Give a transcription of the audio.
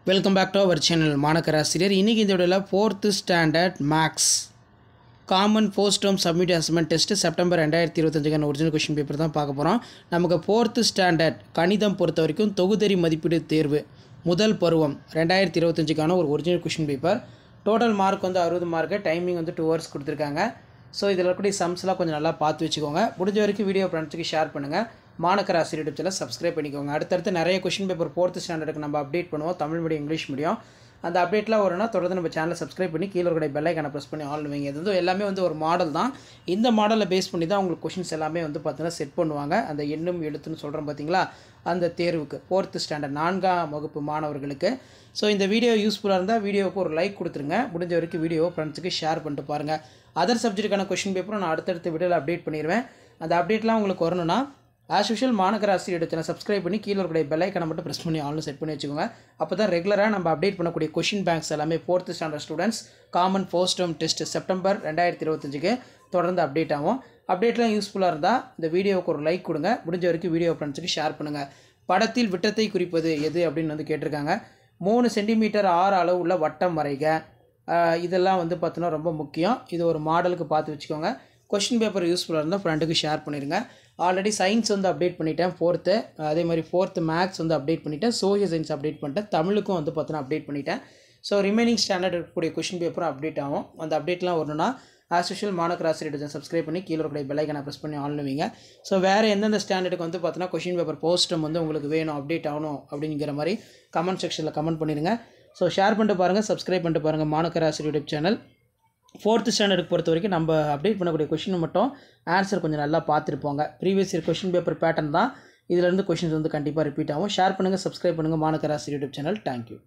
Welcome back to our channel மாணக்கராசிரியர். இன்றைக்கி இந்த வீடியோவில் 4th standard maths common post term submit assessment test September 2025 original question paper தான் பார்க்க போகிறோம். நமக்கு 4th ஸ்டாண்டர்ட் கணிதம் பொறுத்த வரைக்கும் தொகுதறி மதிப்பீடு தேர்வு முதல் பருவம் 2025 ஒரு original question paper. Total mark வந்து 60 மார்க்கு, டைமிங் வந்து 2 hours கொடுத்துருக்காங்க. ஸோ இதில் இருக்கக்கூடிய சம்ஸ்லாம் கொஞ்சம் நல்லா பார்த்து வச்சுக்கோங்க. முடிஞ்ச வரைக்கும் வீடியோ ஃப்ரெண்ட்ஸுக்கு ஷேர் பண்ணுங்கள். மாணக்கராசிரியர் யூடியூப் சேனல் சப்ஸ்கிரைப் பண்ணிக்கோங்க. அடுத்தடுத்து நிறைய கொஷின் பேப்பர் 4th ஸ்டாண்டர்டுக்கு நம்ம அப்டேட் பண்ணுவோம், தமிழ் மீடியம் இங்கிலீஷ் மீடியம். அந்த அப்டேட்லாம் வரும்னா தொடர்ந்து நம்ம சேனலை சப்ஸ்கிரைப் பண்ணி கீழே இருக்கிற பெல் ஐக்கானை ப்ரெஸ் பண்ணி ஆல் வைங்க. இது வந்து எல்லாமே வந்து ஒரு மாடல் தான். இந்த மாடலை பேஸ் பண்ணி தான் உங்களுக்கு கொஷின்ஸ் எல்லாமே வந்து பார்த்தீங்கன்னா செட் பண்ணுவாங்க. அந்த எண்ணும் எழுத்துன்னு சொல்கிறோம் பார்த்தீங்களா, அந்த தேர்வுக்கு 4th ஸ்டாண்டர்ட் 4ஆம் வகுப்பு மாணவர்களுக்கு. ஸோ இந்த வீடியோ யூஸ்ஃபுல்லாக இருந்தால் வீடியோவுக்கு ஒரு லைக் கொடுத்துருங்க. முடிஞ்ச வரைக்கும் வீடியோவை ஃப்ரெண்ட்ஸுக்கு ஷேர் பண்ணிட்டு பாருங்கள். அதர் சப்ஜெக்ட்டுக்கான கொஷின் பேப்பரும் நான் அடுத்தடுத்த வீடியோவில் அப்டேட் பண்ணிடுவேன். அந்த அப்டேட்லாம் உங்களுக்கு வரணும்னா ஆஸ் யூஷுவல் மாணக்கராசிரியர் சேனல் சப்ஸ்கிரைப் பண்ணி கீழே இருக்கிற பெல் ஐக்கானை மட்டும் ப்ரெஸ் பண்ணி ஆல்னு செட் பண்ணி வச்சுக்கோங்க. அப்போ தான் ரெகுலராக நம்ம அப்டேட் பண்ணக்கூடிய கொஷின் பேங்க்ஸ் எல்லாமே 4th standard students common post term test September 2025 தொடர்ந்து அப்டேட் ஆகும். அப்டேட்லாம் யூஸ்ஃபுல்லாக இருந்தால் இந்த வீடியோவுக்கு ஒரு லைக் கொடுங்க. முடிஞ்ச வரைக்கும் வீடியோ ஃப்ரெண்ட்ஸுக்கு ஷேர் பண்ணுங்கள். படத்தில் விட்டத்தை குறிப்பது எது அப்படின்னு வந்து கேட்டிருக்காங்க. 3 சென்டிமீட்டர் 6 அளவு உள்ள வட்டம் வரைக. இதெல்லாம் வந்து பார்த்தோன்னா ரொம்ப முக்கியம். இது ஒரு மாடலுக்கு பார்த்து வச்சுக்கோங்க. கொஷின் பேப்பர் யூஸ்ஃபுல்லாக இருந்தால் ஃப்ரெண்டுக்கு ஷேர் பண்ணிடுங்க. ஆல்ரெடி சயின்ஸ் வந்து அப்டேட் பண்ணிட்டேன் 4th. அதே மாதிரி 4th மேக்ஸ் வந்து அப்டேட் பண்ணிட்டேன், சோஷியல் சயின்ஸ் அப்டேட் பண்ணிட்டேன், தமிழுக்கும் வந்து பார்த்தோன்னா அப்டேட் பண்ணிட்டேன். ஸோ ரிமைனிங் ஸ்டாண்டர்ட் இருக்கக்கூடிய கொஷின் பேப்பரும் அப்டேட் ஆகும். அந்த அப்டேட்லாம் வரணும்னா ஆஸ் யூஷுவல் மாணக்கராசிரியர் சப்ஸ்கிரைப் பண்ணி கீழே இருக்கிற பெல் ஐக்கானை ப்ரெஸ் பண்ணி ஆன் வைங்க. ஸோ வேறு எந்தெந்த ஸ்டாண்டர்டுக்கு வந்து பார்த்தோன்னா கொஷின் பேப்பர் போஸ்ட்டும் வந்து உங்களுக்கு வேணும், அப்டேட் ஆகணும் அப்படிங்கிற மாதிரி கமெண்ட் செக்ஷனில் கமெண்ட் பண்ணிடுங்க. ஸோ ஷேர் பண்ணிட்டு பாருங்கள், சப்ஸ்கிரைப் பண்ணிட்டு பாருங்கள் மாணக்கராசிரியர் யூடியூப் சேனல். 4th ஸ்டாண்டர்டுக்கு பொறுத்த வரைக்கும் நம்ம அப்டேட் பண்ணக்கூடிய கொஷின் மட்டும் ஆன்சர் கொஞ்சம் நல்லா பார்த்துருப்போங்க. Previous year question paper pattern தான். இதிலேருந்து கொஷின்ஸ் வந்து கண்டிப்பாக ரிப்பீட் ஆகும். ஷேர் பண்ணுங்கள், சப்ஸ்கிரைப் பண்ணுங்கள் மாணக்கராசிரியர் யூடியூப் சேனல். தேங்க்யூ.